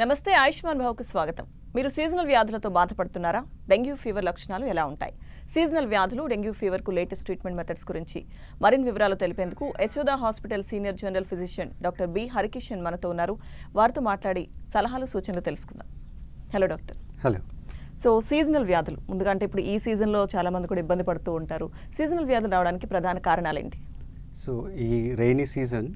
నమస్తే ఆయుష్మాన్భవకు స్వాగతం. మీరు సీజనల్ వ్యాధులతో బాధపడుతున్నారా? డెంగ్యూ ఫీవర్ లక్షణాలు ఎలా ఉంటాయి? సీజనల్ వ్యాధులు డెంగ్యూ ఫీవర్కు లేటెస్ట్ ట్రీట్మెంట్ మెథడ్స్ గురించి మరిన్ని వివరాలు తెలిపేందుకు Yashoda hospital senior general physician doctor B.HariKishan మనతో ఉన్నారు. వారితో మాట్లాడి సలహాలు సూచనలు తెలుసుకుందాం. Hello doctor. Hello. So seasonal వ్యాధులు ముందుగా అంటే ఇప్పుడు ఈ సీజన్లో చాలా మంది కూడా ఇబ్బంది పడుతూ ఉంటారు. సీజనల్ వ్యాధులు రావడానికి ప్రధాన కారణాలు ఏంటి? సో ఈ రెయినీ సీజన్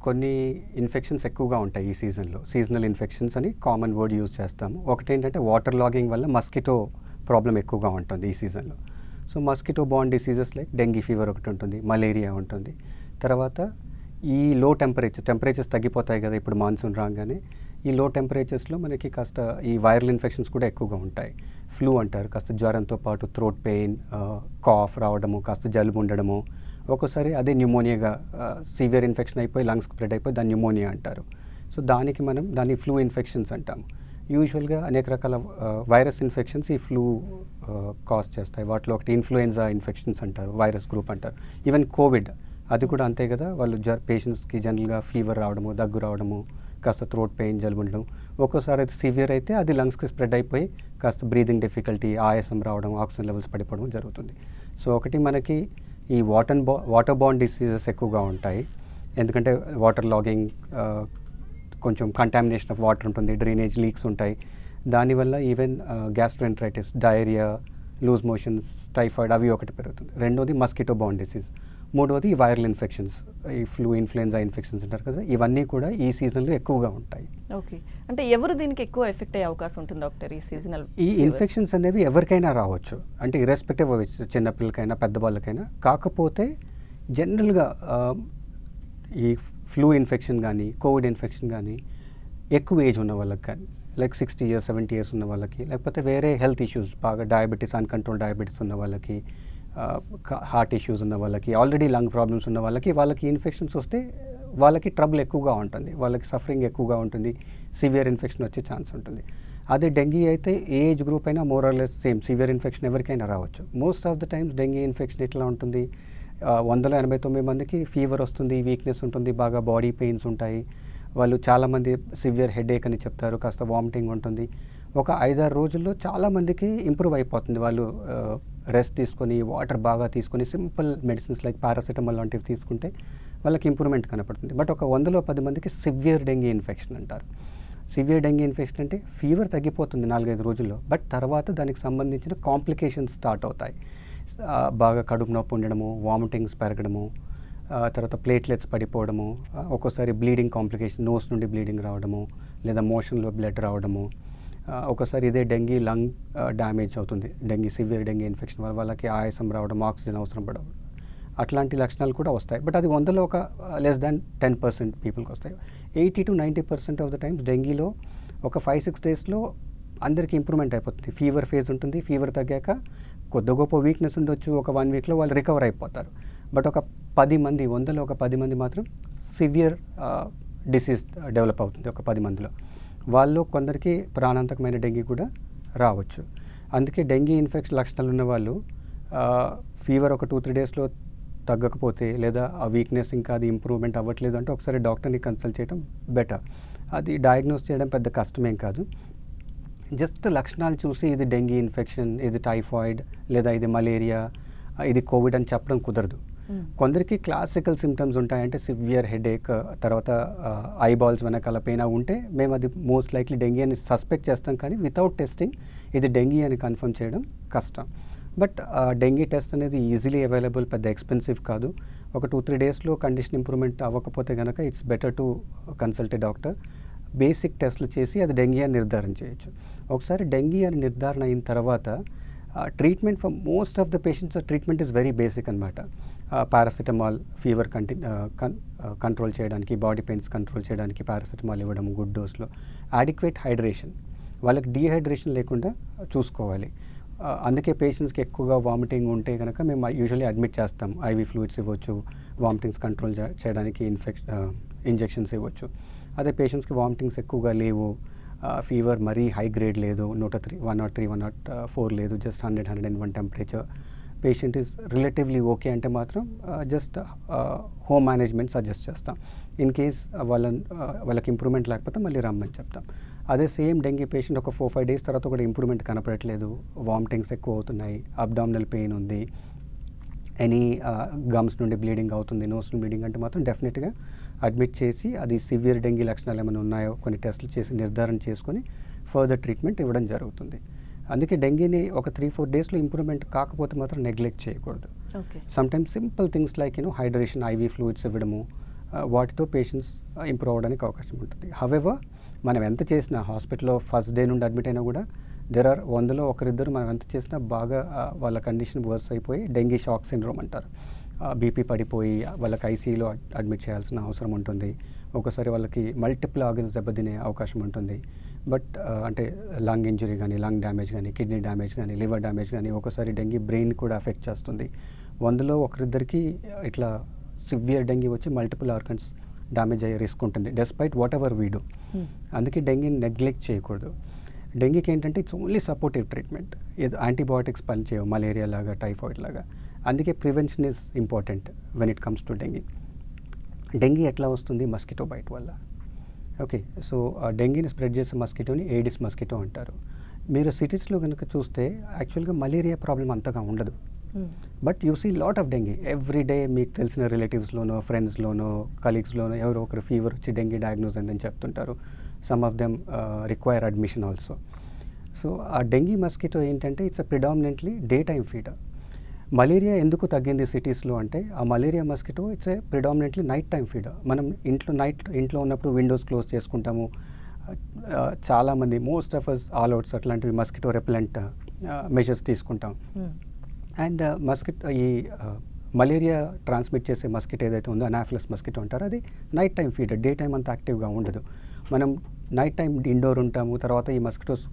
కొన్ని ఇన్ఫెక్షన్స్ ఎక్కువగా ఉంటాయి. ఈ సీజన్లో సీజనల్ ఇన్ఫెక్షన్స్ అని కామన్ వర్డ్ యూజ్ చేస్తాము. ఒకటి ఏంటంటే వాటర్ లాగింగ్ వల్ల మస్కిటో ప్రాబ్లం ఎక్కువగా ఉంటుంది ఈ సీజన్లో. So mosquito born diseases like dengue fever ఒకటి ఉంటుంది, మలేరియా ఉంటుంది. తర్వాత ఈ లో టెంపరేచర్స్ తగ్గిపోతాయి కదా ఇప్పుడు మాన్సూన్ రాగానే. ఈ లో టెంపరేచర్స్లో మనకి కాస్త ఈ వైరల్ ఇన్ఫెక్షన్స్ కూడా ఎక్కువగా ఉంటాయి. ఫ్లూ అంటారు, కాస్త జ్వరంతో పాటు థ్రోట్ పెయిన్, కాఫ్ రావడము, కాస్త జలుబు ఉండడము, ఒక్కోసారి అదే న్యూమోనియాగా సివియర్ ఇన్ఫెక్షన్ అయిపోయి లంగ్స్ స్ప్రెడ్ అయిపోయి దాన్ని న్యూమోనియా అంటారు. సో దానికి మనం దాన్ని ఫ్లూ ఇన్ఫెక్షన్స్ అంటాము. యూజువల్గా అనేక రకాల వైరస్ ఇన్ఫెక్షన్స్ ఈ ఫ్లూ కాజ్ చేస్తాయి. వాటిలో ఒకటి ఇన్ఫ్లుయెన్జా ఇన్ఫెక్షన్స్ అంటారు, వైరస్ గ్రూప్ అంటారు. ఈవెన్ కోవిడ్ అది కూడా అంతే కదా. వాళ్ళు పేషెంట్స్కి జనరల్గా ఫీవర్ రావడము, దగ్గు రావడము, కాస్త థ్రోట్ పెయిన్, జలుబు ఉండడం, ఒక్కోసారి అయితే సివియర్ అయితే అది లంగ్స్కి స్ప్రెడ్ అయిపోయి కాస్త బ్రీదింగ్ డిఫికల్టీ, ఆయాసం రావడం, ఆక్సిజన్ లెవెల్స్ పడిపోవడం జరుగుతుంది. సో ఒకటి మనకి ఈ వాటర్ బార్న్ డిసీజెస్ ఎక్కువగా ఉంటాయి. ఎందుకంటే వాటర్ లాగింగ్, కొంచెం కంటామినేషన్ ఆఫ్ వాటర్ ఉంటుంది, డ్రైనేజ్ లీక్స్ ఉంటాయి. దానివల్ల even gastroenteritis, diarrhoea, loose motions, typhoid అవి ఒకటి పెరుగుతుంది. రెండోది మస్కిటో బార్న్ డిసీజ్. మూడోది వైరల్ ఇన్ఫెక్షన్స్, ఈ ఫ్లూ, ఇన్ఫ్లుయెన్జా ఇన్ఫెక్షన్స్ అంటారు కదా. ఇవన్నీ కూడా ఈ సీజన్లో ఎక్కువగా ఉంటాయి. ఓకే, అంటే ఎవరు దీనికి ఎక్కువ ఎఫెక్ట్ అయ్యే అవకాశం ఉంటుంది డాక్టర్ ఈ సీజనల్? ఈ ఇన్ఫెక్షన్స్ అనేవి ఎవరికైనా రావచ్చు, అంటే ఇర్రెస్పెక్టివ్ అవ్వ, చిన్నపిల్లలకైనా పెద్దవాళ్ళకైనా. కాకపోతే జనరల్గా ఈ ఫ్లూ ఇన్ఫెక్షన్ కానీ, కోవిడ్ ఇన్ఫెక్షన్ కానీ ఎక్కువ ఏజ్ ఉన్న వాళ్ళకి కానీ, లైక్ 60 years 70 years ఉన్న వాళ్ళకి, లేకపోతే వేరే హెల్త్ ఇష్యూస్, బాగా డయాబెటీస్, అన్కంట్రోల్ డయాబెటీస్ ఉన్న వాళ్ళకి, హార్ట్ ఇష్యూస్ ఉన్న వాళ్ళకి, ఆల్రెడీ లంగ్ ప్రాబ్లమ్స్ ఉన్న వాళ్ళకి ఇన్ఫెక్షన్స్ వస్తే వాళ్ళకి ట్రబుల్ ఎక్కువగా ఉంటుంది, వాళ్ళకి సఫరింగ్ ఎక్కువగా ఉంటుంది, సివియర్ ఇన్ఫెక్షన్ వచ్చే ఛాన్స్ ఉంటుంది. అదే డెంగీ అయితే ఏ ఏజ్ గ్రూప్ అయినా more or less same, severe infection ఎవరికైనా రావచ్చు. Most of the times dengue infection ఎట్లా ఉంటుంది, 189 మందికి ఫీవర్ వస్తుంది, వీక్నెస్ ఉంటుంది, బాగా బాడీ పెయిన్స్ ఉంటాయి. వాళ్ళు చాలామంది సివియర్ హెడేక్ అని చెప్తారు, కాస్త వామిటింగ్ ఉంటుంది. ఒక 5-6 రోజుల్లో చాలామందికి ఇంప్రూవ్ అయిపోతుంది. వాళ్ళు రెస్ట్ తీసుకొని, వాటర్ బాగా తీసుకొని, సింపుల్ మెడిసిన్స్ లైక్ పారాసిటమాల్ లాంటివి తీసుకుంటే వాళ్ళకి ఇంప్రూవ్మెంట్ కనపడుతుంది. బట్ ఒక 100లో 10 మందికి సివియర్ డెంగీ ఇన్ఫెక్షన్ అంటారు. సివియర్ డెంగీ ఇన్ఫెక్షన్ అంటే ఫీవర్ తగ్గిపోతుంది 4-5 రోజుల్లో, బట్ తర్వాత దానికి సంబంధించిన కాంప్లికేషన్స్ స్టార్ట్ అవుతాయి. బాగా కడుపు నొప్పి ఉండడము, వామిటింగ్స్ పెరగడము, తర్వాత ప్లేట్లెట్స్ పడిపోవడము, ఒక్కోసారి బ్లీడింగ్ కాంప్లికేషన్, నోస్ నుండి బ్లీడింగ్ రావడము, లేదా మోషన్లో బ్లడ్ రావడము. ఒకసారి ఇదే డెంగీ లంగ్ డ్యామేజ్ అవుతుంది, డెంగీ సివియర్ డెంగీ ఇన్ఫెక్షన్ వల్ల వాళ్ళకి ఆయాసం రావడం, ఆక్సిజన్ అవసరం పడడం, అట్లాంటి లక్షణాలు కూడా వస్తాయి. బట్ అది 100లో ఒక లెస్ దాన్ 10% పీపుల్కి వస్తాయి. 80 to 90% ఆఫ్ ద టైమ్స్ డెంగీలో ఒక 5-6 daysలో అందరికీ ఇంప్రూవ్మెంట్ అయిపోతుంది. ఫీవర్ ఫేజ్ ఉంటుంది, ఫీవర్ తగ్గాక కొద్ది గొప్ప వీక్నెస్ ఉండొచ్చు, ఒక 1 weekలో వాళ్ళు రికవర్ అయిపోతారు. బట్ ఒక 10 మంది, 100లో ఒక 10 మంది మాత్రం సివియర్ డిసీజ్ డెవలప్ అవుతుంది. ఒక 10 మందిలో వాళ్ళు కొందరికి ప్రాణాంతకమైన డెంగీ కూడా రావచ్చు. అందుకే డెంగీ ఇన్ఫెక్షన్ లక్షణాలు ఉన్న వాళ్ళు ఫీవర్ ఒక 2-3 daysలో తగ్గకపోతే, లేదా ఆ వీక్నెస్ ఇంకా అది ఇంప్రూవ్మెంట్ అవ్వట్లేదు అంటే ఒకసారి డాక్టర్ని కన్సల్ట్ చేయడం బెటర్. అది డయాగ్నోస్ చేయడం పెద్ద కష్టమేం కాదు. జస్ట్ లక్షణాలు చూసి ఇది డెంగీ ఇన్ఫెక్షన్, ఇది టైఫాయిడ్, లేదా ఇది మలేరియా, ఇది కోవిడ్ అని చెప్పడం కుదరదు. కొందరికి క్లాసికల్ సిమ్టమ్స్ ఉంటాయంటే సివియర్ హెడేక్, తర్వాత ఐబాల్స్ వెనకాల పెయిన్ ఉంటే మేము అది మోస్ట్ లైక్లీ డెంగీ అని సస్పెక్ట్ చేస్తాం. కానీ వితౌట్ టెస్టింగ్ ఇది డెంగీ అని కన్ఫర్మ్ చేయడం కష్టం. బట్ డెంగీ టెస్ట్ అనేది ఈజీలీ అవైలబుల్, పెద్ద ఎక్స్పెన్సివ్ కాదు. ఒక 2-3 daysలో కండిషన్ ఇంప్రూవ్మెంట్ అవ్వకపోతే కనుక it's better to consult a doctor. Basic టెస్ట్లు చేసి అది డెంగీ అని నిర్ధారణ చేయొచ్చు. ఒకసారి డెంగీ అని నిర్ధారణ అయిన తర్వాత treatment for most of the patients treatment is very basic అనమాట. పారాసిటమాల్ ఫీవర్ కంట్రోల్ చేయడానికి, బాడీ పెయిన్స్ కంట్రోల్ చేయడానికి పారాసిటమాల్ ఇవ్వడం గుడ్ డోస్లో. అడిక్వేట్ హైడ్రేషన్, వాళ్ళకి డీహైడ్రేషన్ లేకుండా చూసుకోవాలి. అందుకే పేషెంట్స్కి ఎక్కువగా వామిటింగ్ ఉంటే కనుక మేము యూజువల్లీ అడ్మిట్ చేస్తాం. ఐవీ ఫ్లూయిడ్స్ ఇవ్వచ్చు, వామిటింగ్స్ కంట్రోల్ చేయడానికి ఇంజెక్షన్స్ ఇవ్వచ్చు. అదే పేషెంట్స్కి వామిటింగ్స్ ఎక్కువగా లేవు, ఫీవర్ మరీ హై గ్రేడ్ లేదు, 103, 104 లేదు, just 100-101 temperature, patient is relatively okay అంటే మాత్రం జస్ట్ హోమ్ మేనేజ్మెంట్ సజెస్ట్ చేస్తాం. ఇన్ కేస్ వాళ్ళకి ఇంప్రూవ్మెంట్ లేకపోతే మళ్ళీ రమ్మని చెప్తాం. అదే సేమ్ డెంగీ పేషెంట్ ఒక 4-5 డేస్ తర్వాత కూడా ఇంప్రూవ్మెంట్ కనపడట్లేదు, వామిటింగ్స్ ఎక్కువ అవుతున్నాయి, అబ్డామినల్ పెయిన్ ఉంది, ఎనీ గమ్స్ నుండి బ్లీడింగ్ అవుతుంది, నోస్ నుండి బ్లీడింగ్ అంటే మాత్రం డెఫినెట్గా అడ్మిట్ చేసి అది సివియర్ డెంగీ లక్షణాలు ఏమైనా ఉన్నాయో కొన్ని టెస్టులు చేసి నిర్ధారణ చేసుకొని ఫర్దర్ ట్రీట్మెంట్ ఇవ్వడం జరుగుతుంది. అందుకే డెంగీని ఒక 3-4 డేస్లో ఇంప్రూవ్మెంట్ కాకపోతే మాత్రం నెగ్లెక్ట్ చేయకూడదు. Sometimes simple things like hydration, ivy fluids ఇవ్వడము, వాటితో పేషెంట్స్ ఇంప్రూవ్ అవ్వడానికి అవకాశం ఉంటుంది. హవెవర్ మనం ఎంత చేసినా హాస్పిటల్లో ఫస్ట్ డే నుండి అడ్మిట్ అయినా కూడా దేర్ ఆర్ 100లో 1-2 మనం ఎంత చేసినా బాగా వాళ్ళ కండిషన్ వర్స్ అయిపోయి డెంగీ షాక్ సిండ్రోమ్ అంటారు, బీపీ పడిపోయి వాళ్ళకి ఐసీయూలో అడ్మిట్ చేయాల్సిన అవసరం ఉంటుంది. ఒకసారి వాళ్ళకి మల్టిపుల్ ఆర్గన్స్ దెబ్బతినే అవకాశం ఉంటుంది. బట్ అంటే లంగ్ ఇంజరీ కానీ, లంగ్ డ్యామేజ్ కానీ, కిడ్నీ డ్యామేజ్ కానీ, లివర్ డ్యామేజ్ కానీ, ఒకసారి డెంగీ బ్రెయిన్ కూడా ఎఫెక్ట్ చేస్తుంది. 100లో 1-2కి ఇట్లా సివియర్ డెంగీ వచ్చి మల్టిపుల్ ఆర్గన్స్ డ్యామేజ్ అయ్యే రిస్క్ ఉంటుంది despite what ever we do. అందుకే డెంగీని నెగ్లెక్ట్ చేయకూడదు. డెంగీకి ఏంటంటే ఇట్స్ ఓన్లీ సపోర్టివ్ ట్రీట్మెంట్, ఏదో యాంటీబయాటిక్స్ పనిచేయవు మలేరియా లాగా, టైఫాయిడ్ లాగా. అందుకే prevention is important when it comes to dengue. Dengue ఎట్లా వస్తుంది? మస్కిటో బైట్ వల్ల. ఓకే, సో డెంగీని స్ప్రెడ్ చేసే మస్కిటోని ఏడిస్ మస్కిటో అంటారు. మీరు సిటీస్లో కనుక చూస్తే యాక్చువల్గా మలేరియా ప్రాబ్లం అంతగా ఉండదు, but you see lot of dengue every day. మీకు తెలిసిన రిలేటివ్స్లోనో, ఫ్రెండ్స్లోనో, కలీగ్స్లోనో ఎవరో ఒకరు ఫీవర్ వచ్చి డెంగీ డయాగ్నోస్ అయిందని చెప్తుంటారు. Some of them require admission also. So ఆ డెంగీ మస్కిటో ఏంటంటే it's a predominantly day time feeder. Malaria ఎందుకు తగ్గింది సిటీస్లో అంటే ఆ malaria mosquito it's a predominantly night time feeder. మనం ఇంట్లో ఉన్నప్పుడు విండోస్ క్లోజ్ చేసుకుంటాము. చాలామంది most of us All Outs అట్లాంటివి మస్కిటో రెపెలెంట్ మెజర్స్ తీసుకుంటాం. అండ్ ఈ మలేరియా ట్రాన్స్మిట్ చేసే మస్కిటో ఏదైతే ఉందో అనాఫిలస్ మస్కిటో అంటారు, అది night time feeder, day time అంత యాక్టివ్గా ఉండదు. మనం నైట్ టైం ఇండోర్ ఉంటాము, తర్వాత ఈ మస్కిటోస్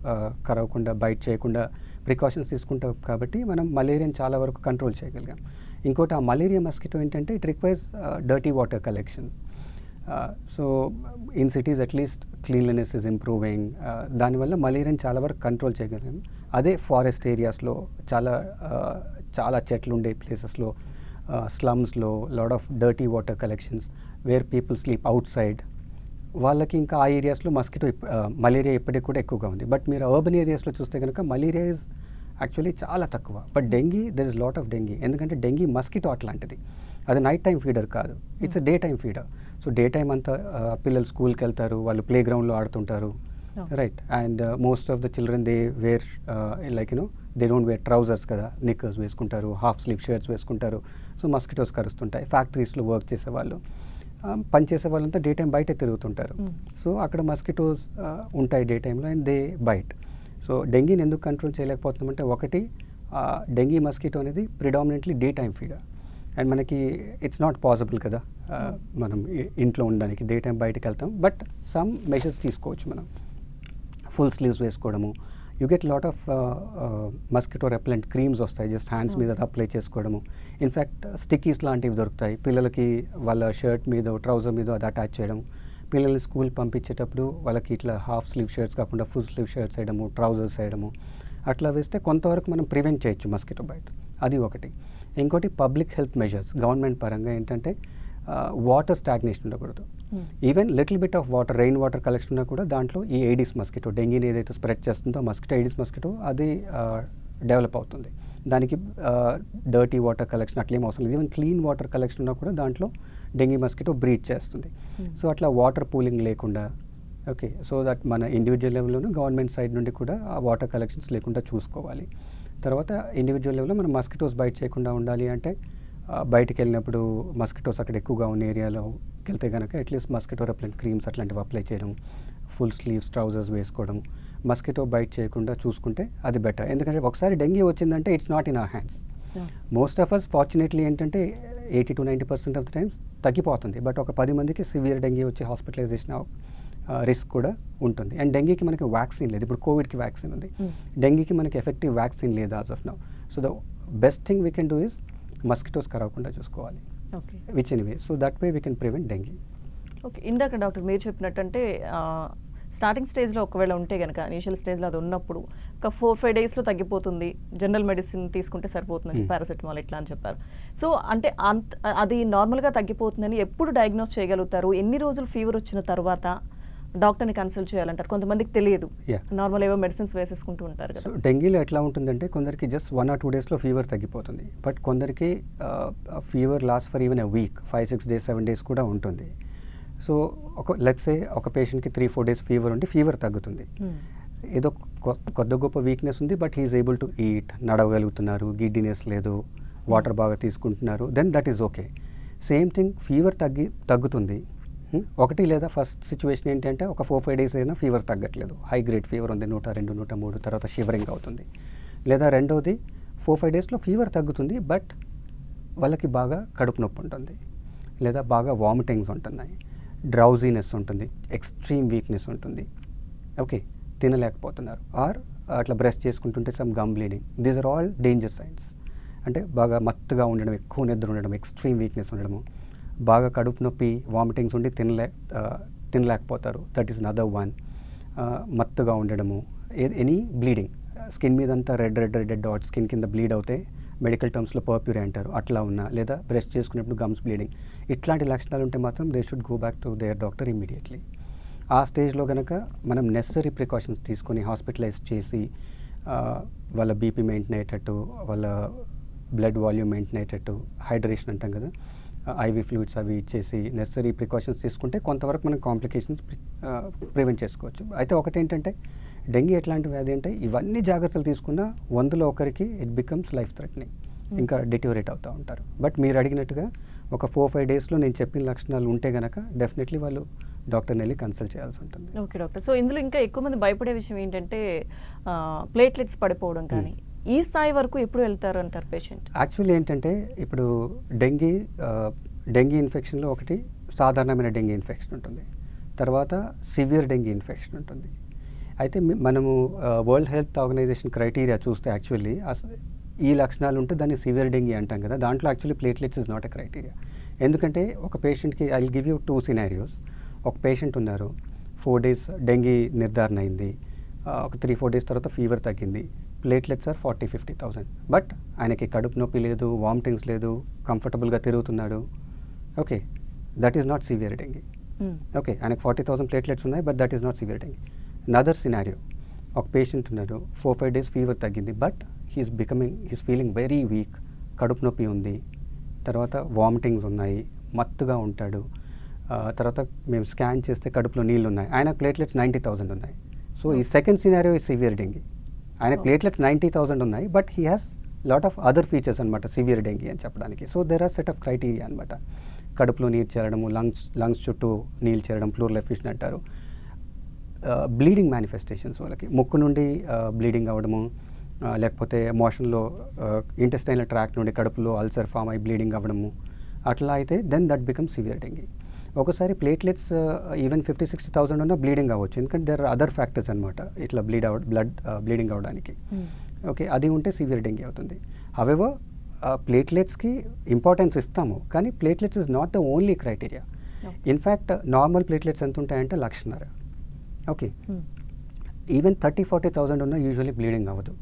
కరవకుండా బైట్ చేయకుండా ప్రికాషన్స్ తీసుకుంటాం కాబట్టి మనం మలేరియాని చాలా వరకు కంట్రోల్ చేయగలిగాం. ఇంకోటి ఆ మలేరియా మస్కిటో ఏంటంటే it requires dirty water collections. So in cities at least cleanliness is improving. దానివల్ల మలేరియాని చాలా వరకు కంట్రోల్ చేయగలిగాం. అదే ఫారెస్ట్ ఏరియాస్లో చాలా చెట్లు ఉండే ప్లేసెస్లో, స్లమ్స్లో lot of dirty water collections where people sleep outside, వాళ్ళకి ఇంకా ఆ ఏరియాస్లో మలేరియా ఇప్పటికి కూడా ఎక్కువగా ఉంది. బట్ మీరు అర్బన్ ఏరియాస్లో చూస్తే కనుక మలేరియా ఇస్ యాక్చువల్లీ చాలా తక్కువ. But dengue there is lot of dengue, ఎందుకంటే డెంగీ మస్కిటో అట్లాంటిది, అది నైట్ టైం ఫీడర్ కాదు, it's day time feeder. So day time అంతా పిల్లలు స్కూల్కి వెళ్తారు, వాళ్ళు ప్లే గ్రౌండ్లో ఆడుతుంటారు, right? And most of the children they wear like they don't wear trousers కదా, నిక్కర్స్ వేసుకుంటారు, హాఫ్ స్లీవ్ షర్ట్స్ వేసుకుంటారు. సో మస్కిటోస్ కరుస్తుంటాయి. ఫ్యాక్టరీస్లో వర్క్ చేసేవాళ్ళు, పనిచేసే వాళ్ళంతా డే టైం బయటే తిరుగుతుంటారు. సో అక్కడ మస్కిటోస్ ఉంటాయి డే టైంలో అండ్ దే బైట్. సో డెంగీని ఎందుకు కంట్రోల్ చేయలేకపోతున్నామంటే, ఒకటి డెంగీ మస్కిటో అనేది predominantly day time feeder and మనకి ఇట్స్ నాట్ పాసిబుల్ కదా మనం ఇంట్లో ఉండడానికి, డే టైం బయటకు వెళ్తాం. బట్ సమ్ మెషర్స్ తీసుకోవచ్చు మనం. ఫుల్ స్లీవ్స్ వేసుకోవడము, you get lot of mosquito repellent creams వస్తాయి, జస్ట్ హ్యాండ్స్ మీద అప్లై చేసుకోవడము. ఇన్ఫ్యాక్ట్ స్టిక్కీస్ లాంటివి దొరుకుతాయి, పిల్లలకి వాళ్ళ షర్ట్ మీద, ట్రౌజర్ మీద అది అటాచ్ చేయడం. పిల్లల్ని స్కూల్ పంపించేటప్పుడు వాళ్ళకి ఇట్లా హాఫ్ స్లీవ్ షర్ట్స్ కాకుండా ఫుల్ స్లీవ్ షర్ట్స్ వేయడము, ట్రౌజర్స్ వేయడము, అట్లా వేస్తే కొంతవరకు మనం ప్రివెంట్ చేయొచ్చు మస్కిటో బైట్. అది ఒకటి. ఇంకోటి పబ్లిక్ హెల్త్ మెజర్స్ గవర్నమెంట్ పరంగా ఏంటంటే వాటర్ స్టాగ్నేషన్ ఉండకూడదు. Even little bit of water, rain water collection ఉన్నా కూడా దాంట్లో ఈ ఏడిస్ మస్కిటో, డెంగీని ఏదైతే స్ప్రెడ్ చేస్తుందో మస్కిటో, ఏడిస్ మస్కిటో అది డెవలప్ అవుతుంది. దానికి డర్టీ వాటర్ కలెక్షన్ అట్లేం అవసరం లేదు. ఈవెన్ క్లీన్ వాటర్ కలెక్షన్ ఉన్నా కూడా దాంట్లో డెంగీ మస్కిటో బ్రీడ్ చేస్తుంది. సో అట్లా వాటర్ పూలింగ్ లేకుండా, ఓకే, సో దట్ మన ఇండివిజువల్ లెవెల్లోనూ గవర్నమెంట్ సైడ్ నుండి కూడా ఆ వాటర్ కలెక్షన్స్ లేకుండా చూసుకోవాలి. తర్వాత ఇండివిజువల్ లెవెల్లో మనం మస్కిటోస్ బైట్ చేయకుండా ఉండాలి అంటే బయటికి వెళ్ళినప్పుడు మస్కిటోస్ అక్కడ ఎక్కువగా ఉన్న ఏరియాలోకి వెళ్తే కనుక అట్లీస్ట్ మస్కిటో రెపెలెంట్ క్రీమ్స్ అట్లాంటివి అప్లై చేయడం, ఫుల్ స్లీవ్స్ ట్రౌజర్స్ వేసుకోవడం, మస్కిటో బైట్ చేయకుండా చూసుకుంటే అది బెటర్. ఎందుకంటే ఒకసారి డెంగీ వచ్చిందంటే it's not in our hands. Most of us fortunately ఏంటంటే 80-90% ఆఫ్ ద టైమ్స్ తగ్గిపోతుంది. బట్ ఒక 10 మందికి సివియర్ డెంగీ వచ్చి హాస్పిటలైజేషన్ రిస్క్ కూడా ఉంటుంది. అండ్ డెంగీకి మనకి వ్యాక్సిన్ లేదు. ఇప్పుడు కోవిడ్కి వ్యాక్సిన్ ఉంది, డెంగీకి మనకి ఎఫెక్టివ్ వ్యాక్సిన్ లేదు as of now. So the best thing we can do is mosquitoes కరవకుండా చూసుకోవాలి. Which anyway, so that way we can prevent dengue. Okay, ఇందాక డాక్టర్ మీరు చెప్పినట్టంటే స్టార్టింగ్ స్టేజ్లో ఒకవేళ ఉంటే కనుక ఇనిషియల్ స్టేజ్లో అది ఉన్నప్పుడు ఒక 4-5 డేస్లో తగ్గిపోతుంది, జనరల్ మెడిసిన్ తీసుకుంటే సరిపోతుంది, పారాసెటమాల్ ఇట్లా అని చెప్పారు. సో అంటే అది నార్మల్గా తగ్గిపోతుందని ఎప్పుడు డయాగ్నోస్ చేయగలుగుతారు? ఎన్ని రోజులు ఫీవర్ వచ్చిన తర్వాత డాక్టర్ని కన్సల్ట్ చేయాలంటారు? కొంతమందికి తెలియదు, నార్మల్ ఏవో మెడిసిన్స్ వేసేసుకుంటూ ఉంటారు కదా. డెంగీలో ఎట్లా ఉంటుందంటే కొందరికి జస్ట్ 1 or 2 డేస్లో ఫీవర్ తగ్గిపోతుంది. బట్ కొందరికి fever last for even a week, 5-6 days 7 days కూడా ఉంటుంది. సో లెట్స్ సే ఒక పేషెంట్కి 3-4 days ఫీవర్ ఉంటే ఫీవర్ తగ్గుతుంది, ఏదో కొద్ది గొప్ప వీక్నెస్ ఉంది, but he is able to eat, నడవగలుగుతున్నారు, గిడ్డినెస్ లేదు, వాటర్ బాగా తీసుకుంటున్నారు, then that is okay. Same thing fever తగ్గుతుంది. ఒకటి లేదా ఫస్ట్ సిచ్యువేషన్ ఏంటంటే ఒక 4-5 days అయినా ఫీవర్ తగ్గట్లేదు, హై గ్రేడ్ ఫీవర్ ఉంది, 102, 103, తర్వాత షివరింగ్ అవుతుంది. లేదా రెండోది 4-5 daysలో ఫీవర్ తగ్గుతుంది, బట్ వాళ్ళకి బాగా కడుపు నొప్పి ఉంటుంది, లేదా బాగా వామిటింగ్స్ ఉంటున్నాయి, డ్రౌజీనెస్ ఉంటుంది, ఎక్స్ట్రీమ్ వీక్నెస్ ఉంటుంది, ఓకే, తినలేకపోతున్నారు, ఆర్ అట్లా బ్రష్ చేసుకుంటుంటే some gum bleeding. These are all danger signs. అంటే బాగా మత్తుగా ఉండడం, ఎక్కువ నిద్ర ఉండడం, ఎక్స్ట్రీమ్ వీక్నెస్ ఉండడము, బాగా కడుపు నొప్పి, వామిటింగ్స్ ఉండి తినలేకపోతారు, దట్ ఈస్ అనదర్ వన్. మత్తుగా ఉండడము, ఎనీ బ్లీడింగ్, స్కిన్ మీద అంతా రెడ్ డాట్స్, స్కిన్ కింద బ్లీడ్ అవుతే మెడికల్ టర్మ్స్లో పర్ప్యూరీ అంటారు, అట్లా ఉన్నా, లేదా బ్రష్ చేసుకునేప్పుడు గమ్స్ బ్లీడింగ్, ఇట్లాంటి లక్షణాలు ఉంటే మాత్రం they should go back to their doctor immediately. ఆ స్టేజ్లో కనుక మనం నెసరీ ప్రికాషన్స్ తీసుకొని హాస్పిటలైజ్ చేసి వాళ్ళ బీపీ మెయింటైన్ అయ్యేటట్టు, వాళ్ళ బ్లడ్ వాల్యూమ్ మెయింటైన్ అయ్యేటట్టు, హైడ్రేషన్ అంటాం కదా, ఐవీ ఫ్లూయిడ్స్ అవి ఇచ్చేసి నెసరీ ప్రికాషన్స్ తీసుకుంటే కొంతవరకు మనం కాంప్లికేషన్స్ ప్రివెంట్ చేసుకోవచ్చు. అయితే ఒకటేంటంటే డెంగీ ఎట్లాంటి వ్యాధి అంటే ఇవన్నీ జాగ్రత్తలు తీసుకున్న 100లో ఒకరికి ఇట్ బికమ్స్ లైఫ్ థ్రెటనింగ్, ఇంకా డిటోరేట్ అవుతూ ఉంటారు. బట్ మీరు అడిగినట్టుగా ఒక 4-5 daysలో నేను చెప్పిన లక్షణాలు ఉంటే కనుక డెఫినెట్లీ వాళ్ళు డాక్టర్ని వెళ్ళి కన్సల్ట్ చేయాల్సి ఉంటుంది. Okay doctor. సో ఇందులో ఇంకా ఎక్కువ మంది భయపడే విషయం ఏంటంటే ప్లేట్లెట్స్ పడిపోవడం కానీ, ఈ స్థాయి వరకు ఎప్పుడు వెళ్తారు అంటారు పేషెంట్? యాక్చువల్లీ ఏంటంటే ఇప్పుడు డెంగీ ఇన్ఫెక్షన్లో ఒకటి సాధారణమైన డెంగీ ఇన్ఫెక్షన్ ఉంటుంది, తర్వాత సివియర్ డెంగీ ఇన్ఫెక్షన్ ఉంటుంది. అయితే మనము వరల్డ్ హెల్త్ ఆర్గనైజేషన్ క్రైటీరియా చూస్తే యాక్చువల్లీ ఈ లక్షణాలు ఉంటే దాన్ని సివియర్ డెంగీ అంటాం కదా, దాంట్లో actually platelets is not a criteria. ఎందుకంటే ఒక పేషెంట్కి I will give you 2 scenarios. ఒక పేషెంట్ ఉన్నారు, 4 days డెంగీ నిర్ధారణ అయింది, ఒక 3-4 days తర్వాత ఫీవర్ తగ్గింది, ప్లేట్లెట్స్ ఆర్ 40,000-50,000, బట్ ఆయనకి కడుపు నొప్పి లేదు, వామిటింగ్స్ లేదు, కంఫర్టబుల్గా తిరుగుతున్నాడు, okay, that is not severe dengue. Okay, ఆయనకు 40,000 ప్లేట్లెట్స్ ఉన్నాయి, but that is not severe dengue. Another scenario, ఒక పేషెంట్ ఉన్నారు, 4-5 days ఫీవర్ తగ్గింది, but he's feeling very weak, కడుపు నొప్పి ఉంది, తర్వాత వామిటింగ్స్ ఉన్నాయి, మత్తుగా ఉంటాడు, తర్వాత మేము స్కాన్ చేస్తే కడుపులో నీళ్ళు ఉన్నాయి, ఆయన ప్లేట్లెట్స్ 90,000 ఉన్నాయి. సో ఈ సెకండ్ సినారియో ఈ సివియర్ డెంగీ. ఆయన ప్లేట్లెట్స్ 90,000 ఉన్నాయి, but he has lot of other features అనమాట సివియర్ డెంగీ అని చెప్పడానికి. So there are set of criteria అనమాట. కడుపులో నీరు చేరడము, లంగ్స్ చుట్టూ నీళ్ళు చేరడం, ప్లూరల్ ఎఫ్యూషన్ అంటారు. బ్లీడింగ్ మేనిఫెస్టేషన్స్, వాళ్ళకి ముక్కు నుండి బ్లీడింగ్ అవ్వడము, లేకపోతే మోషన్లో ఇంటెస్టైనల్ ట్రాక్ట్ నుండి కడుపులో అల్సర్ ఫామ్ అయ్యి బ్లీడింగ్ అవ్వడము, అట్లా అయితే then that become severe dengue. ఒకసారి ప్లేట్లెట్స్ ఈవెన్ 50,000-60,000 ఉన్నా బ్లీడింగ్ అవ్వచ్చు, ఎందుకంటే దెర్ ఆర్ అదర్ ఫ్యాక్టర్స్ అనమాట ఇట్లా బ్లీడింగ్ అవ్వడానికి. ఓకే, అది ఉంటే సివియర్ డెంగీ అవుతుంది. హవెవర్ ప్లేట్లెట్స్కి ఇంపార్టెన్స్ ఇస్తాము, కానీ platelets is not the only criteria. In fact normal platelets ఎంత ఉంటాయంటే 1,00,000. ఓకే, ఈవెన్ 30,000-40,000 ఉన్నా యూజువల్లీ బ్లీడింగ్ అవ్వదు.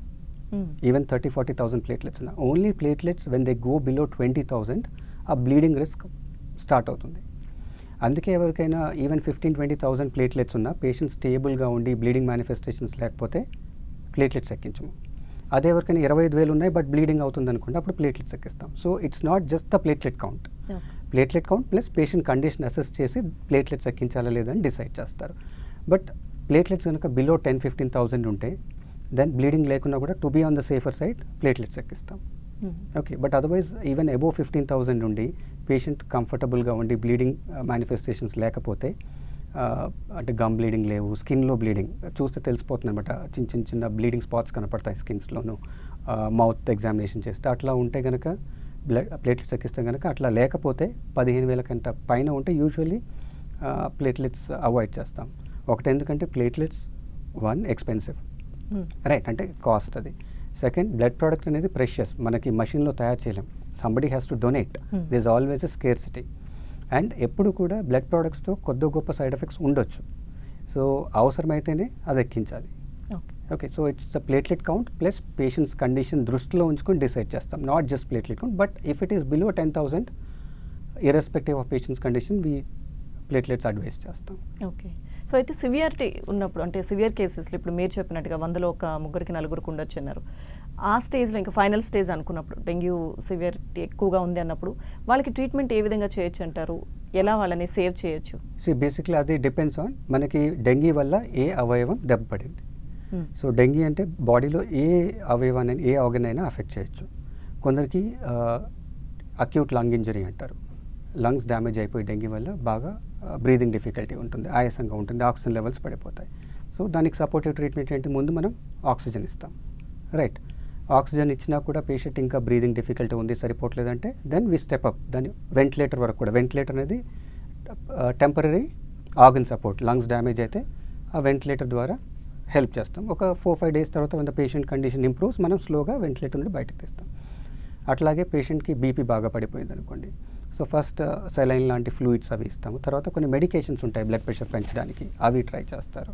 ఈవెన్ 30,000-40,000 ప్లేట్లెట్స్ ఉన్నా, only platelets when they go below 20,000 ఆ బ్లీడింగ్ రిస్క్ స్టార్ట్ అవుతుంది. అందుకే ఎవరికైనా ఈవెన్ 15,000-20,000 ప్లేట్లెట్స్ ఉన్నా పేషెంట్ స్టేబుల్గా ఉండి బ్లీడింగ్ మేనిఫెస్టేషన్స్ లేకపోతే ప్లేట్లెట్స్ ఎక్కించము. అదే ఎవరికైనా 25,000 ఉన్నాయి బట్ బ్లీడింగ్ అవుతుంది అనుకుంటే అప్పుడు ప్లేట్లెట్స్ ఎక్కిస్తాం. So it's not just the platelet count. Platelet count plus patient condition assess చేసి ప్లేట్లెట్స్ ఎక్కించాలా లేదని డిసైడ్ చేస్తారు. బట్ ప్లేట్లెట్స్ కనుక బిలో 10,000-15,000 ఉంటే దెన్ బ్లీడింగ్ లేకున్నా కూడా to be on the safer side platelets ఎక్కిస్తాం. Okay, but otherwise even above 15,000 ఉండి పేషెంట్ కంఫర్టబుల్గా ఉండి బ్లీడింగ్ మేనిఫెస్టేషన్స్ లేకపోతే, అంటే గమ్ బ్లీడింగ్ లేవు, స్కిన్లో బ్లీడింగ్ చూస్తే తెలిసిపోతుంది అనమాట, చిన్న బ్లీడింగ్ స్పాట్స్ కనపడతాయి స్కిన్స్లోను, మౌత్ ఎగ్జామినేషన్ చేస్తే అట్లా ఉంటే కనుక ప్లేట్లెట్స్ ఎక్కిస్తే కనుక, అట్లా లేకపోతే 15,000 కంటే పైన ఉంటే యూజువల్లీ ప్లేట్లెట్స్ అవాయిడ్ చేస్తాం. ఒకటి ఎందుకంటే ప్లేట్లెట్స్ ఎక్స్పెన్సివ్, రైట్, అంటే కాస్ట్ అది. సెకండ్, బ్లడ్ ప్రోడక్ట్ అనేది ప్రెషియస్, మనకి మషిన్లో తయారు చేయలేం, somebody has to donate, this always a scarcity. And ఎప్పుడు కూడా బ్లడ్ ప్రోడక్ట్స్తో కొద్ది గొప్ప సైడ్ ఎఫెక్ట్స్ ఉండొచ్చు. సో అవసరమైతేనే అది ఎక్కించాలి. Okay. Okay, so it's the platelet count plus patient's condition దృష్టిలో ఉంచుకొని డిసైడ్ చేస్తాం, not just platelet count. But if it is below 10,000 irrespective of patient's condition we platelets advice చేస్తాం. ఓకే. సో అయితే severity ఉన్నప్పుడు అంటే సివియర్ కేసెస్లో ఇప్పుడు మీరు చెప్పినట్టుగా 100లో ఒక 3కి 4కి ఉండొచ్చు అన్నారు. ఆ స్టేజ్లో ఇంకా ఫైనల్ స్టేజ్ అనుకున్నప్పుడు డెంగ్యూ సివియారిటీ ఎక్కువగా ఉంది అన్నప్పుడు వాళ్ళకి ట్రీట్మెంట్ ఏ విధంగా చేయొచ్చు అంటారు? ఎలా వాళ్ళని సేవ్ చేయొచ్చు? బేసిక్లీ అది డిపెండ్స్ ఆన్ మనకి డెంగీ వల్ల ఏ అవయవం దెబ్బపడింది. సో డెంగీ అంటే బాడీలో ఏ అవయవాన్ని ఏ ఆర్గన్ అయినా అఫెక్ట్ చేయొచ్చు. కొందరికి అక్యూట్ లంగ్ ఇంజరీ అంటారు, లంగ్స్ డ్యామేజ్ అయిపోయి డెంగీ వల్ల బాగా బ్రీదింగ్ డిఫికల్టీ ఉంటుంది, ఆయాసంగా ఉంటుంది, ఆక్సిజన్ లెవెల్స్ పడిపోతాయి. సో దానికి సపోర్టివ్ ట్రీట్మెంట్ ఏంటి, ముందు మనం ఆక్సిజన్ ఇస్తాం, రైట్. ఆక్సిజన్ ఇచ్చినా కూడా పేషెంట్ ఇంకా బ్రీదింగ్ డిఫికల్టీ ఉంది, సరిపోవట్లేదంటే దెన్ వి స్టెప్ అప్, దాని వెంటిలేటర్ వరకు కూడా. వెంటిలేటర్ అనేది temporary organ support, lungs damage అయితే ఆ వెంటిలేటర్ ద్వారా హెల్ప్ చేస్తాం. ఒక 4-5 డేస్ తర్వాత when the patient condition improves మనం స్లోగా వెంటిలేటర్ నుండి బయటకు తీస్తాం. అట్లాగే పేషెంట్కి బీపీ బాగా పడిపోయింది అనుకోండి, సో ఫస్ట్ సెలైన్ లాంటి ఫ్లూయిడ్స్ అవి ఇస్తాము, తర్వాత కొన్ని మెడికేషన్స్ ఉంటాయి బ్లడ్ ప్రెషర్ పెంచడానికి, అవి ట్రై చేస్తారు.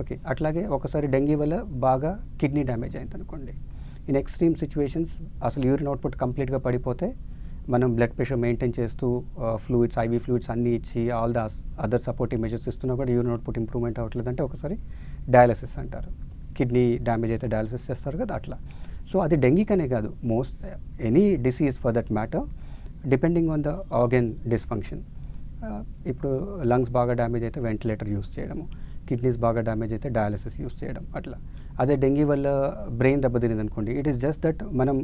ఓకే, అట్లాగే ఒకసారి డెంగీ వల్ల బాగా కిడ్నీ డ్యామేజ్ అయింది అనుకోండి, ఇన్ ఎక్స్ట్రీమ్ సిచ్యువేషన్స్ అసలు యూరిన్ అవుట్పుట్ కంప్లీట్గా పడిపోతే మనం బ్లడ్ ప్రెషర్ మెయింటైన్ చేస్తూ ఫ్లూయిడ్స్, ఐవీ ఫ్లూయిడ్స్ అన్నీ ఇచ్చి all the other supportive measures ఇస్తున్నా కూడా యూరిన్ అవుట్పుట్ ఇంప్రూవ్మెంట్ అవ్వట్లేదంటే ఒకసారి డయాలసిస్ అంటారు. కిడ్నీ డ్యామేజ్ అయితే డయాలసిస్ చేస్తారు కదా, అట్లా. సో అది డెంగీకనే కాదు, most any disease for that matter, depending on the organ dysfunction. ఇప్పుడు లంగ్స్ బాగా డ్యామేజ్ అయితే వెంటిలేటర్ యూస్ చేయడము, కిడ్నీస్ బాగా డ్యామేజ్ అయితే డయాలసిస్ యూస్ చేయడం, అట్లా. అదే డెంగీ వల్ల బ్రెయిన్ దెబ్బతినింది అనుకోండి, ఇట్ ఈస్ జస్ట్ దట్ మనం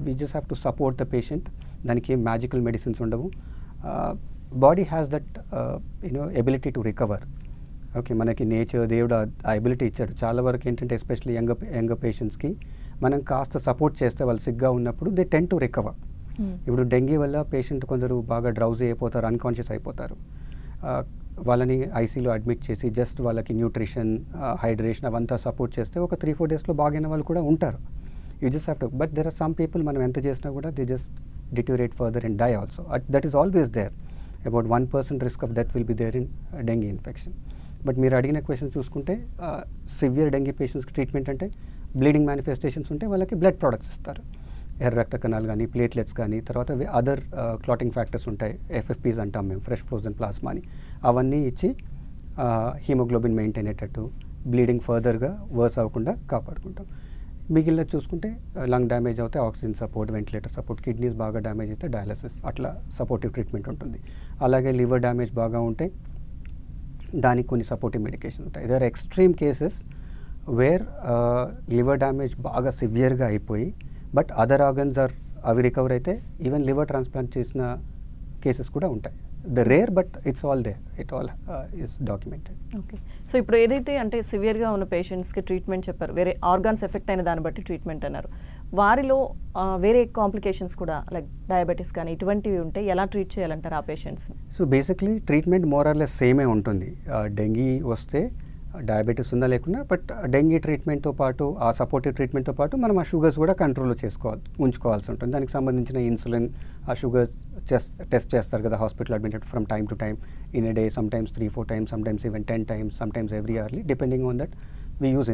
we just have to support the patient, దానికి ఏం మ్యాజికల్ మెడిసిన్స్ ఉండవు. Body has that ability to recover. Okay, మనకి నేచర్, దేవుడు ఆ ఎబిలిటీ ఇచ్చాడు. చాలా వరకు ఏంటంటే ఎస్పెషల్లీ యంగర్ పేషెంట్స్కి మనం కాస్త సపోర్ట్ చేస్తే వాళ్ళు సిగ్గా ఉన్నప్పుడు దే టెన్ టు రికవర్. ఇప్పుడు డెంగీ వల్ల పేషెంట్ కొందరు బాగా డ్రౌజీ అయిపోతారు, అన్కాన్షియస్ అయిపోతారు. వాళ్ళని ఐసీలో అడ్మిట్ చేసి జస్ట్ వాళ్ళకి న్యూట్రిషన్, హైడ్రేషన్ అవంతా సపోర్ట్ చేస్తే ఒక 3-4 డేస్లో బాగైన వాళ్ళు కూడా ఉంటారు. You just have to, but there are some people మనం ఎంత చేసినా కూడా they just deteriorate further and die also. That is always there. About 1% risk of death will be there in dengue infection. But మీరు అడిగిన question చూసుకుంటే severe dengue పేషెంట్స్కి treatment అంటే bleeding manifestations ఉంటే వాళ్ళకి బ్లడ్ ప్రొడక్ట్స్ ఇస్తారు, ఎర్ర రక్త కణాలు కానీ, ప్లేట్లెట్స్ కానీ, తర్వాత అదర్ క్లాటింగ్ ఫ్యాక్టర్స్ ఉంటాయి, ఎఫ్ఎఫ్పీస్ అంటాం మేము, ఫ్రెష్ ఫ్రోజన్ ప్లాస్మా అని, అవన్నీ ఇచ్చి హీమోగ్లోబిన్ మెయింటైన్ అయ్యేటట్టు, బ్లీడింగ్ ఫర్దర్గా వర్స్ అవ్వకుండా కాపాడుకుంటాం. మిగిలిన చూసుకుంటే లంగ్ డ్యామేజ్ అవుతే oxygen support, ventilator support, kidneys బాగా డ్యామేజ్ అయితే డయాలసిస్, అట్లా సపోర్టివ్ ట్రీట్మెంట్ ఉంటుంది. అలాగే లివర్ డ్యామేజ్ బాగా ఉంటే దానికి కొన్ని సపోర్టివ్ మెడికేషన్ ఉంటాయి. ఇదే extreme cases where liver damage బాగా సివియర్గా అయిపోయి బట్ అదర్ ఆర్గన్స్ అవి రికవర్ అయితే ఈవెన్ లివర్ ట్రాన్స్ప్లాంట్ చేసిన కేసెస్ కూడా ఉంటాయి. The rare but it's all there, it all is documented. Okay, so ఇప్పుడు ఏదైతే అంటే సివియర్గా ఉన్న పేషెంట్స్కి ట్రీట్మెంట్ చెప్పారు, వేరే ఆర్గాన్స్ ఎఫెక్ట్ అయిన దాన్ని బట్టి ట్రీట్మెంట్ అన్నారు, వారిలో వేరే కాంప్లికేషన్స్ కూడా లైక్ డయాబెటీస్ కానీ ఇటువంటివి ఉంటే ఎలా ట్రీట్ చేయాలంటారు ఆ patients? So basically treatment more or less సేమే ఉంటుంది. డెంగీ వస్తే డయాబెటీస్ ఉందా లేకున్నా, బట్ డెంగీ ట్రీట్మెంట్తో పాటు ఆ సపోర్టివ్ ట్రీట్మెంట్తో పాటు మనం ఆ షుగర్స్ కూడా కంట్రోల్లో ఉంచుకోవాల్సి ఉంటుంది. దానికి సంబంధించిన ఇన్సులిన్, ఆ షుగర్ టెస్ట్ చేస్తారు కదా hospital admitted from time to time, in a day sometimes 3-4 times, sometimes even 10 times, sometimes every yearly, depending on that we use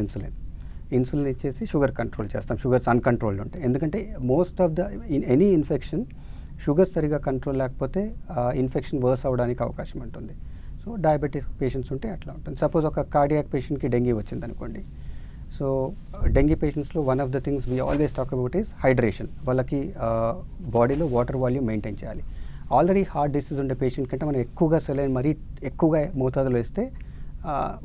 insulin ఇచ్చేసి షుగర్ కంట్రోల్ చేస్తాం. షుగర్స్ అన్కంట్రోల్డ్ ఉంటాయి, ఎందుకంటే most of the in any infection sugars సరిగా control లేకపోతే infection verse అవ్వడానికి అవకాశం ఉంటుంది. So diabetic patients ఉంటే అట్లా ఉంటుంది. సపోజ్ ఒక కార్డియాక్ పేషెంట్కి డెంగీ వచ్చింది అనుకోండి, సో డెంగీ పేషెంట్స్లో one of the things we always talk about is hydration. వాళ్ళకి బాడీలో వాటర్ వాల్యూమ్ మెయింటైన్ చేయాలి. ఆల్రెడీ హార్ట్ డిసీజ్ ఉండే పేషెంట్ కంటే మనం ఎక్కువగా సెలైన్ మరీ ఎక్కువగా మోతాదులో ఇస్తే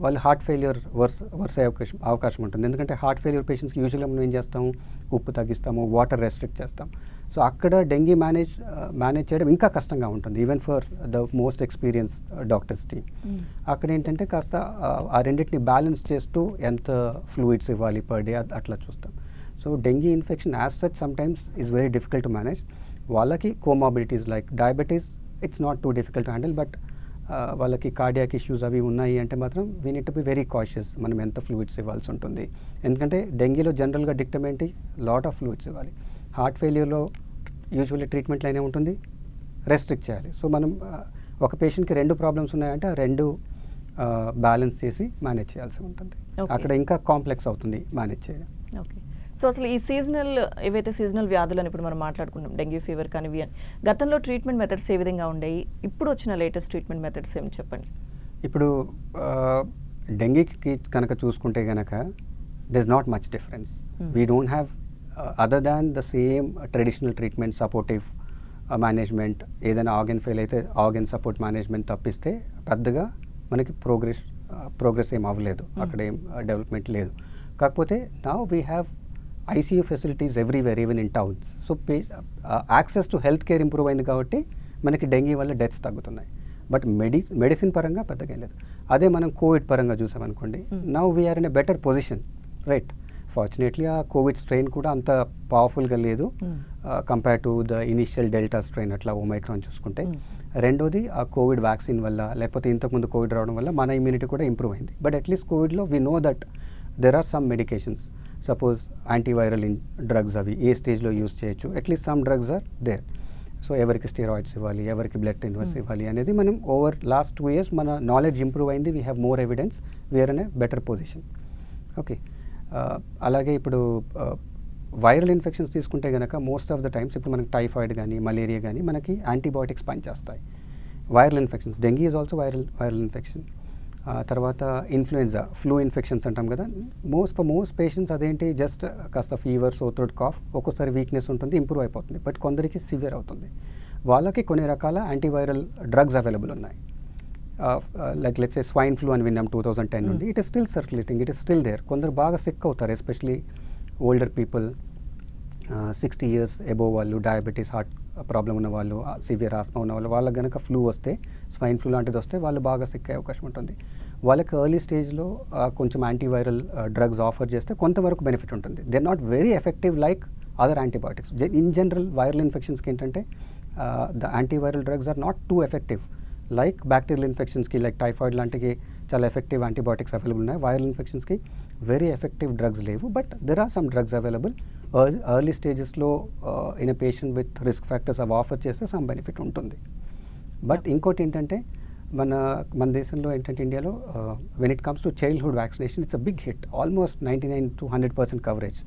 వాళ్ళు హార్ట్ ఫెయిల్యూర్ వర్స్ అయ్యే అవకాశం ఉంటుంది. ఎందుకంటే హార్ట్ ఫెయిల్యూర్ పేషెంట్స్కి యూజువల్గా మనం ఏం చేస్తాము, ఉప్పు తగ్గిస్తాము, వాటర్ రెస్ట్రిక్ట్ చేస్తాం. సో అక్కడ డెంగీ మేనేజ్ చేయడం ఇంకా కష్టంగా ఉంటుంది, even for the most experience doctors team. అక్కడ ఏంటంటే కాస్త ఆ రెండింటిని బ్యాలెన్స్ చేస్తూ ఎంత ఫ్లూయిడ్స్ ఇవ్వాలి పర్ డే అట్లా చూస్తాం. So dengue infection as such sometimes is very difficult to manage. వాళ్ళకి comorbidities like diabetes it's not too difficult to handle, but వాళ్ళకి కార్డియాక్ ఇష్యూస్ అవి ఉన్నాయి అంటే మాత్రం we need to be very cautious, మనం ఎంత ఫ్లూయిడ్స్ ఇవ్వాల్సి ఉంటుంది. ఎందుకంటే డెంగీలో జనరల్గా డిక్టమ్ ఏంటి, లాట్ ఆఫ్ ఫ్లూయిడ్స్ ఇవ్వాలి. హార్ట్ ఫెయిల్యూర్లో యూజువల్లీ ట్రీట్మెంట్ లైనే ఉంటుంది, రెస్ట్రిక్ట్ చేయాలి. సో మనం ఒక పేషెంట్కి 2 ప్రాబ్లమ్స్ ఉన్నాయంటే ఆ 2 బ్యాలెన్స్ చేసి మేనేజ్ చేయాల్సి ఉంటుంది. అక్కడ ఇంకా కాంప్లెక్స్ అవుతుంది మేనేజ్ చేయడం. ఓకే. సో అసలు ఈ సీజనల్ ఏవైతే సీజనల్ వ్యాధులు అని ఇప్పుడు మనం మాట్లాడుకున్నాం, డెంగ్యూ ఫీవర్ కానీ ఇవి అని, గతంలో ట్రీట్మెంట్ మెథడ్స్ ఏ విధంగా ఉండేవి, ఇప్పుడు వచ్చిన లేటెస్ట్ ట్రీట్మెంట్ మెథడ్స్ ఏమి చెప్పండి. ఇప్పుడు డెంగీకి కనుక చూసుకుంటే కనుక there's not much difference. We don't have other than the same traditional treatment, supportive management, ఏదైనా ఆర్గన్ ఫెయిల్ అయితే ఆర్గన్ సపోర్ట్ మేనేజ్మెంట్ తప్పిస్తే పెద్దగా మనకి ప్రోగ్రెస్ ఏం అవ్వలేదు, అక్కడ ఏం డెవలప్మెంట్ లేదు. కాకపోతే now we have ICU facilities everywhere, even in towns. So access to health care improve అయింది కాబట్టి మనకి డెంగీ వల్ల డెత్స్ తగ్గుతున్నాయి. బట్ మెడిసిన్ పరంగా పెద్దగా ఏం లేదు. అదే మనం కోవిడ్ పరంగా చూసామనుకోండి, now we're in a better position, right? Fortunately ఆ కోవిడ్ స్ట్రెయిన్ కూడా అంత పవర్ఫుల్గా లేదు compare to the initial delta strain, అట్లా ఒమైక్రాన్ చూసుకుంటే. రెండోది ఆ కోవిడ్ వ్యాక్సిన్ వల్ల, లేకపోతే ఇంతకుముందు కోవిడ్ రావడం వల్ల మన ఇమ్యూనిటీ కూడా ఇంప్రూవ్ అయింది. బట్ అట్లీస్ట్ కోవిడ్లో we know that there are some medications, suppose antiviral drugs అవి ఏ స్టేజ్లో యూస్ చేయొచ్చు, at least some drugs are there. So ఎవరికి స్టెరాయిడ్స్ ఇవ్వాలి, ఎవరికి బ్లడ్ థిన్నర్స్ ఇవ్వాలి అనేది మనం ఓవర్ లాస్ట్ 2 years మన నాలెడ్జ్ ఇంప్రూవ్ అయింది. We have more evidence, we are in a better position. Okay. అలాగే ఇప్పుడు వైరల్ ఇన్ఫెక్షన్స్ తీసుకుంటే కనుక మోస్ట్ ఆఫ్ ద టైమ్స్ ఇప్పుడు మనకి టైఫాయిడ్ కానీ మలేరియా కానీ మనకి యాంటీబయాటిక్స్ పనిచేస్తాయి. Viral infections, dengue is also viral infection. తర్వాత ఇన్ఫ్లుయెన్జా, ఫ్లూ ఇన్ఫెక్షన్స్ అంటాం కదా, మోస్ట్ పేషెంట్స్ అదేంటి జస్ట్ కాస్త ఫీవర్, సోత్రోడ్, కాఫ్, ఒక్కోసారి వీక్నెస్ ఉంటుంది, ఇంప్రూవ్ అయిపోతుంది. బట్ కొందరికి సివియర్ అవుతుంది. వాళ్ళకి కొన్ని రకాల యాంటీవైరల్ డ్రగ్స్ అవైలబుల్ ఉన్నాయి. Like let's say swine flu అని విన్నాం 2010 నుండి. It is still circulating, it is still there. కొందరు బాగా సిక్ అవుతారు, especially older people, 60 years above వాళ్ళు, డయాబెటీస్, హార్ట్ ప్రాబ్లం ఉన్న వాళ్ళు, సివియర్ ఆస్మా ఉన్న వాళ్ళు, వాళ్ళకి కనుక ఫ్లూ వస్తే, స్వైన్ ఫ్లూ లాంటిది వస్తే వాళ్ళు బాగా సిక్ అయ్యే అవకాశం ఉంటుంది. వాళ్ళకి ఎర్లీ స్టేజ్లో కొంచెం యాంటీవైరల్ డ్రగ్స్ ఆఫర్ చేస్తే కొంతవరకు బెనిఫిట్ ఉంటుంది. They are not very effective like other antibiotics. In general viral ఇన్ఫెక్షన్స్కి ఏంటంటే the antiviral drugs are not too effective like bacterial ఇన్ఫెక్షన్స్కి, లైక్ టైఫాయిడ్ లాంటివి చాలా ఎఫెక్టివ్ యాంటీబయాటిక్స్ అవైలబుల్ ఉన్నాయి. వైరల్ ఇన్ఫెక్షన్స్కి వెరీ ఎఫెక్టివ్ డ్రగ్స్ లేవు. But there are some drugs available. Early స్టేజెస్లో in a patient with risk factors అవి offer చేస్తే some benefit ఉంటుంది. బట్ ఇంకోటి ఏంటంటే మన దేశంలో ఏంటంటే ఇండియాలో when it comes to childhood vaccination, it's a big hit. Almost 99 to 100% coverage.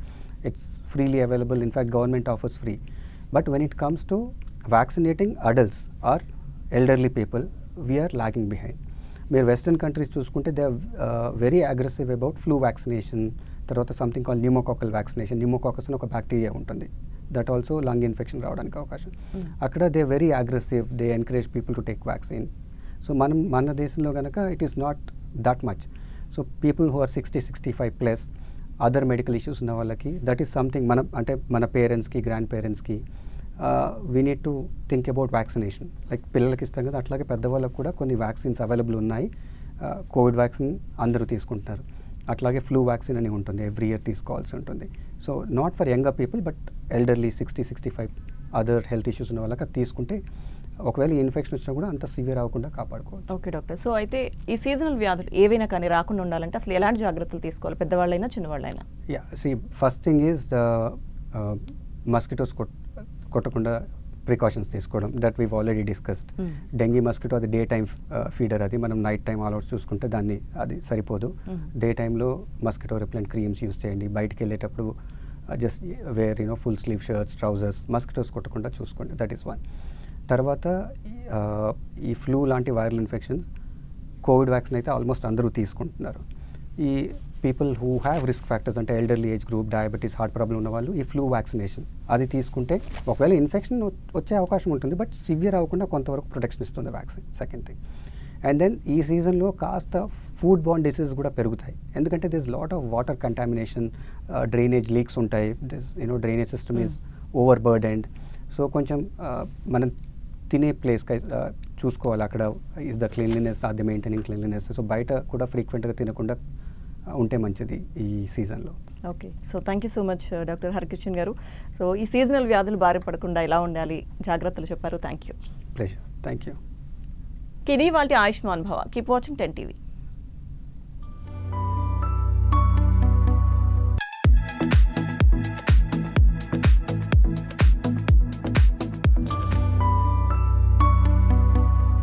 It's freely available. In fact government offers free. But when it comes to vaccinating adults or elderly people, we're lagging behind. మీరు western countries చూసుకుంటే they are very aggressive about flu vaccination. తర్వాత something call pneumococcal vaccination. Pneumococcus అని ఒక bacteria ఉంటుంది, that also lung infection రావడానికి అవకాశం. అక్కడ they very aggressive, they encourage people to take vaccine. So మన దేశంలో కనుక it is not that much. So people who are 60-65+ other medical issues ఉన్న వాళ్ళకి దట్ ఈస్ సంథింగ్ మన పేరెంట్స్కి, గ్రాండ్ పేరెంట్స్కి we need to think about vaccination. Like పిల్లలకి ఇస్తాం కదా, అట్లాగే పెద్దవాళ్ళకి కూడా కొన్ని వ్యాక్సిన్స్ అవైలబుల్ ఉన్నాయి. కోవిడ్ వ్యాక్సిన్ అందరూ తీసుకుంటున్నారు. అట్లాగే ఫ్లూ వ్యాక్సిన్ అని ఉంటుంది, ఎవ్రీ ఇయర్ తీసుకోవాల్సి ఉంటుంది. So not for younger people but elderly, 60-65 other health issues ఉన్న వాళ్ళకి తీసుకుంటే ఒకవేళ ఈ ఇన్ఫెక్షన్ వచ్చినా కూడా అంత సివియర్ అవ్వకుండా కాపాడుకోవచ్చు. Okay doctor. సో అయితే ఈ సీజనల్ వ్యాధులు ఏవైనా కానీ రాకుండా ఉండాలంటే అసలు ఎలాంటి జాగ్రత్తలు తీసుకోవాలి, పెద్దవాళ్ళైనా చిన్నవాళ్ళైనా? First thing is the mosquitoes కొట్టకుండా ప్రికాషన్స్ తీసుకోవడం, that we've already discussed. Dengue mosquito అది డే టైమ్ ఫీడర్, అది మనం నైట్ టైం ఆల్అవుట్స్ చూసుకుంటే అది సరిపోదు. డే టైంలో మస్కిటో రిప్లెంట్ క్రీమ్స్ యూస్ చేయండి. బయటికి వెళ్ళేటప్పుడు just wear full sleeve shirts, trousers, mosquitoes కొట్టకుండా చూసుకోండి. That is one. తర్వాత ఈ ఫ్లూ లాంటి వైరల్ ఇన్ఫెక్షన్స్, కోవిడ్ వ్యాక్సిన్ అయితే ఆల్మోస్ట్ అందరూ తీసుకుంటున్నారు. ఈ people who have risk factors అంటే elderly age group, diabetes, heart problem ఉన్న వాళ్ళు ఈ ఫ్లూ వ్యాక్సినేషన్ అది తీసుకుంటే ఒకవేళ ఇన్ఫెక్షన్ వచ్చే అవకాశం ఉంటుంది, బట్ సివియర్ అవ్వకుండా కొంతవరకు ప్రొటెక్షన్ ఇస్తుంది vaccine. Second thing. And then ఈ సీజన్లో కాస్త ఫుడ్ బార్న్ డిసీజ్ కూడా పెరుగుతాయి. ఎందుకంటే this lot of water contamination, drainage leaks ఉంటాయి, this drainage system is over burdened. So కొంచెం మనం తినే ప్లేస్ చూసుకోవాలి, అక్కడ ఈజ్ ద క్లీన్లీనెస్, అది మెయింటైనింగ్ క్లీన్లీనెస్. సో బయట కూడా ఫ్రీక్వెంట్గా తినకుండా ఉంటే మంచిది ఈ సీజన్లో. Okay. So thank you so much doctor Harikishan గారు. సో ఈ సీజనల్ వ్యాధులు బారి పడకుండా ఎలా ఉండాలి, జాగ్రత్తలు చెప్పారు. Thank you. Pleasure. Thank you. ఇది వాళ్ళ ఆయుష్మాన్ భవ. Keep watching 10 TV.